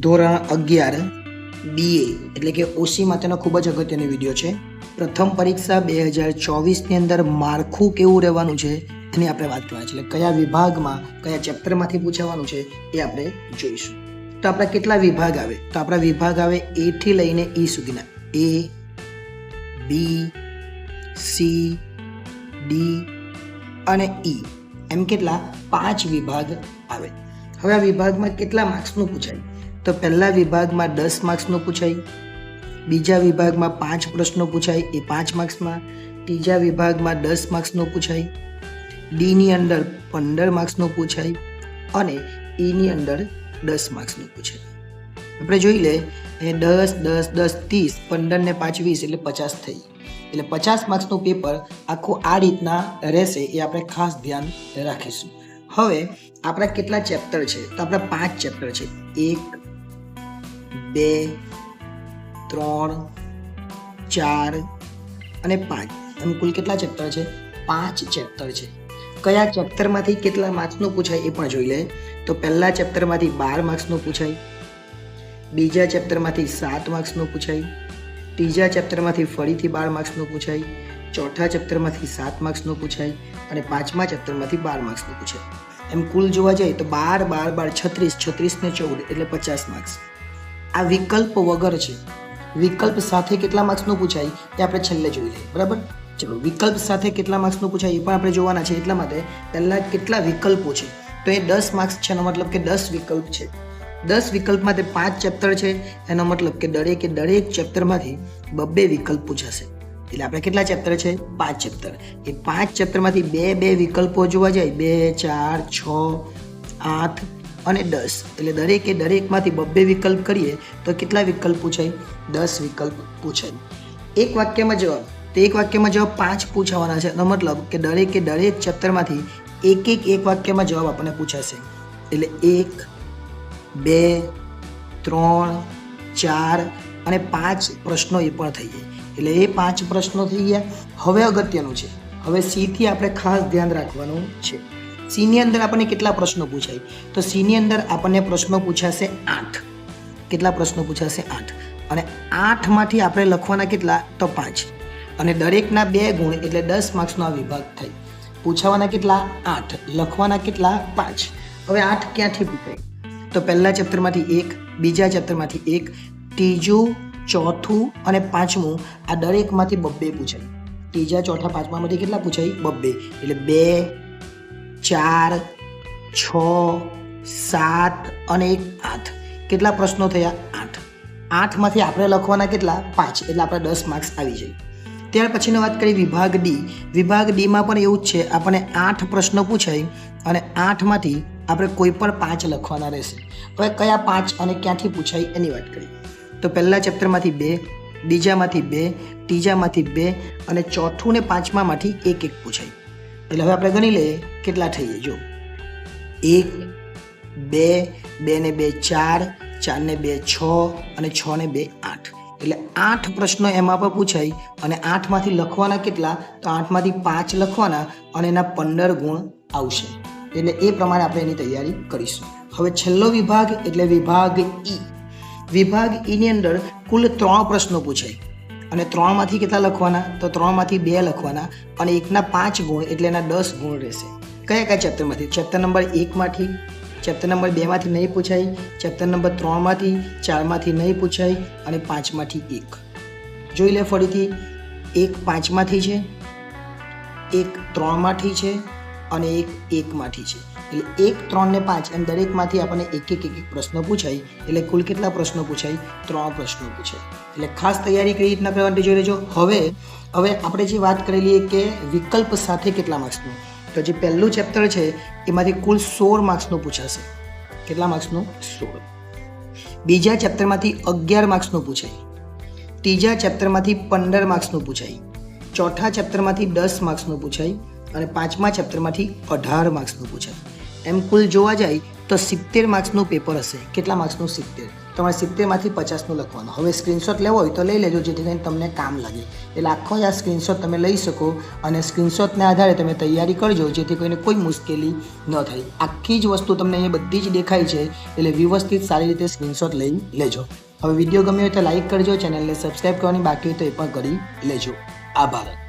ધોરણ 11 BA એટલે કે ઓસી માટેનો ખૂબ જ અગત્યનો વિડીયો છે. પ્રથમ પરીક્ષા 2024ની અંદર માળખું કેવું રહેવાનું છે એની આપણે વાત કરવાની છે. એટલે કયા વિભાગમાં કયા ચેપ્ટરમાંથી પૂછવાનું છે એ આપણે જોઈશું. તો આપણા કેટલા વિભાગ આવે? તો આપણા વિભાગ આવે A થી લઈને E સુધીના. A, B, C, D અને E એમ કેટલા 5 વિભાગ આવે. હવે આ વિભાગમાં કેટલા માર્ક્સનું પૂછાય? તો પહેલા વિભાગમાં 10 માર્ક્સનું પૂછાય, બીજા વિભાગમાં 5 પ્રશ્નો પૂછાય એ 5 માર્ક્સમાં, ત્રીજા વિભાગમાં 10 માર્ક્સનું પૂછાય, ડીની અંદર 15 માર્ક્સનું પૂછાય અને ઈની અંદર 10 માર્ક્સનું પૂછાય. આપણે જોઈ લે 10, 10, 10, 30, 15 ને 5, 20 એટલે 50 થઈ. એટલે 50 માર્ક્સનું પેપર આખું આ રીતના રહેશે એ આપણે ખાસ ધ્યાન રાખીશું. હવે આપણા કેટલા ચેપ્ટર છે? તો આપણા 5 ચેપ્ટર છે. 1, 2, 3, 4 અને 5 એમ કુલ કેટલા ચેપ્ટર છે? 5 ચેપ્ટર છે. કયા ચેપ્ટરમાંથી કેટલા માર્ક્સનું પૂછાય એ પણ જોઈ લે. તો પહેલા ચેપ્ટરમાંથી 12 માર્ક્સનું પૂછાય, બીજા ચેપ્ટરમાંથી 7 માર્ક્સનું પૂછાય, ત્રીજા ચેપ્ટરમાંથી ફરીથી 12 માર્ક્સનું પૂછાય, ચોથા ચેપ્ટરમાંથી 7 માર્ક્સનું પૂછાય અને પાંચમા ચેપ્ટરમાંથી 12 માર્ક્સનું પૂછાય. એમ કુલ જોવા જઈએ તો 12, 12, 12, 36, 36 ને 14 એટલે 50 માર્ક્સ. આ વિકલ્પ વગર છે. વિકલ્પ સાથે કેટલા માર્ક્સનું પૂછાય એ આપણે છેલ્લે જોઈ લઈએ. બરાબર? ચલો, વિકલ્પ સાથે કેટલા માર્ક્સનું પૂછાય એ પણ આપણે જોવાના છે. એટલા માટે પહેલાં કેટલા વિકલ્પો છે? તો એ 10 માર્ક્સ છે. એનો મતલબ કે 10 વિકલ્પ છે. 10 વિકલ્પમાં તે 5 ચેપ્ટર છે. એનો મતલબ કે દરેક ચેપ્ટરમાંથી 2 વિકલ્પ પૂછાશે. એટલે આપણે કેટલા ચેપ્ટર છે? 5 ચેપ્ટર. એ 5 ચેપ્ટરમાંથી 2 વિકલ્પો જોવા જાય 2, 4, 6, 8 અને 10. એટલે દરેકમાંથી 2 વિકલ્પ કરીએ તો કેટલા વિકલ્પ પૂછાય? 10 વિકલ્પ પૂછાય. એક વાક્યમાં જવાબ. તો એક વાક્યમાં જવાબ 5 પૂછાવાના છે. એનો મતલબ કે દરેક ચેપ્ટરમાંથી એક વાક્યમાં જવાબ આપણને પૂછાશે. એટલે 1, 2, 3, 4 અને 5 પ્રશ્નો એ પણ થઈ જાય. એટલે એ 5 પ્રશ્નો થઈ ગયા. હવે અગત્યનું છે, હવે સી થી આપણે ખાસ ધ્યાન રાખવાનું છે. સી ની અંદર આપણને કેટલા પ્રશ્નો પૂછાય? તો સી ની અંદર આપણને પ્રશ્નો પૂછાશે 8. કેટલા પ્રશ્નો પૂછાશે? 8. અને 8માંથી આપણે લખવાના કેટલા? તો 5. અને દરેકના 2 ગુણ એટલે 10 માર્ક્સનો આ વિભાગ થાય. પૂછાવાના કેટલા? 8. લખવાના કેટલા? 5. હવે 8 ક્યાંથી પૂછાય? તો પહેલા ચેપ્ટરમાંથી 1, બીજા ચેપ્ટરમાંથી 1, ત્રીજું, ચોથું અને પાંચમું આ દરેકમાંથી 2 પૂછાય. ત્રીજા, ચોથા, પાંચમામાંથી કેટલા પૂછાય? 2. એટલે 2, 4, 6, 7 અને 1, 8. કેટલા પ્રશ્નો થયા? 8. 8માંથી આપણે લખવાના કેટલા? 5. એટલે આપણે 10 માર્ક્સ આવી જાય. ત્યાર પછીની વાત કરીએ વિભાગ ડી. વિભાગ ડીમાં પણ એવું જ છે. આપણને 8 પ્રશ્નો પૂછાય અને 8માંથી આપણે કોઈ પણ 5 લખવાના રહેશે. હવે કયા 5 અને ક્યાંથી પૂછાય એની વાત કરીએ. તો પહેલા ચેપ્ટરમાંથી 2, બીજામાંથી 2, ત્રીજામાંથી 2 અને ચોથું ને પાંચમામાંથી એક પૂછાય. એટલે હવે આપણે ગણી લઈએ કેટલા થઈએ. જો 1, 2, 2 ને 2 4, 4 ને 2 6 અને 6 ને 2 8. એટલે 8 પ્રશ્નો એમાં પણ પૂછાય અને 8માંથી લખવાના કેટલા? તો 8માંથી 5 લખવાના અને એના 15 ગુણ આવશે. એટલે એ પ્રમાણે આપણે એની તૈયારી કરીશું. હવે છેલ્લો વિભાગ એટલે વિભાગ ઈ. વિભાગ ઈની અંદર કુલ 3 પ્રશ્નો પૂછાય અને 3માંથી કેટલા લખવાના? તો 3માંથી 2 લખવાના અને એકના 5 ગુણ એટલે એના 10 ગુણ રહેશે. કયા ચેપ્ટરમાંથી? ચેપ્ટર નંબર 1માંથી, ચેપ્ટર નંબર 2માંથી નહીં પૂછાય, ચેપ્ટર નંબર 3માંથી, 4માંથી નહીં પૂછાય અને 5માંથી 1. જોઈ લે ફરીથી. 1 5માંથી છે, 1 3માંથી છે અને 1 1માંથી છે. એટલે 1, 3 ને 5 એમ દરેકમાંથી આપણને એક પ્રશ્ન પૂછાય. એટલે કુલ કેટલા પ્રશ્નો પૂછાય? 3 પ્રશ્નો પૂછાય. એટલે ખાસ તૈયારી કઈ રીતના કરવાની જોઈ લેજો. હવે આપણે જે વાત કરેલી કે વિકલ્પ સાથે કેટલા માર્ક્સનું, તો જે પહેલું ચેપ્ટર છે એમાંથી કુલ 16 માર્ક્સનું પૂછાશે. કેટલા માર્ક્સનું? 16. બીજા ચેપ્ટરમાંથી 11 માર્ક્સનું પૂછાય, ત્રીજા ચેપ્ટરમાંથી 15 માર્ક્સનું પૂછાય, ચોથા ચેપ્ટરમાંથી 10 માર્ક્સનું પૂછાય અને પાંચમા ચેપ્ટરમાંથી 18 માર્ક્સનું પૂછાય. એમ કુલ જોવા જાય તો 70 માર્ક્સનું પેપર હશે. કેટલા માર્ક્સનું? 70. તમારે 70માંથી 50નું લખવાનું. હવે સ્ક્રીનશોટ લેવો હોય તો લઈ લેજો, જેથી કરીને તમને કામ લાગે. એટલે આખો આ સ્ક્રીનશોટ તમે લઈ શકો અને સ્ક્રીનશોટના આધારે તમે તૈયારી કરજો, જેથી કોઈને કોઈ મુશ્કેલી ન થાય. આખી જ વસ્તુ તમને અહીંયા બધી જ દેખાય છે, એટલે વ્યવસ્થિત સારી રીતે સ્ક્રીનશોટ લઈ લેજો. હવે વિડીયો ગમ્યો હોય તો લાઈક કરજો, ચેનલને સબસ્ક્રાઈબ કરવાની બાકી હોય તો એ પણ કરી લેજો. આભાર.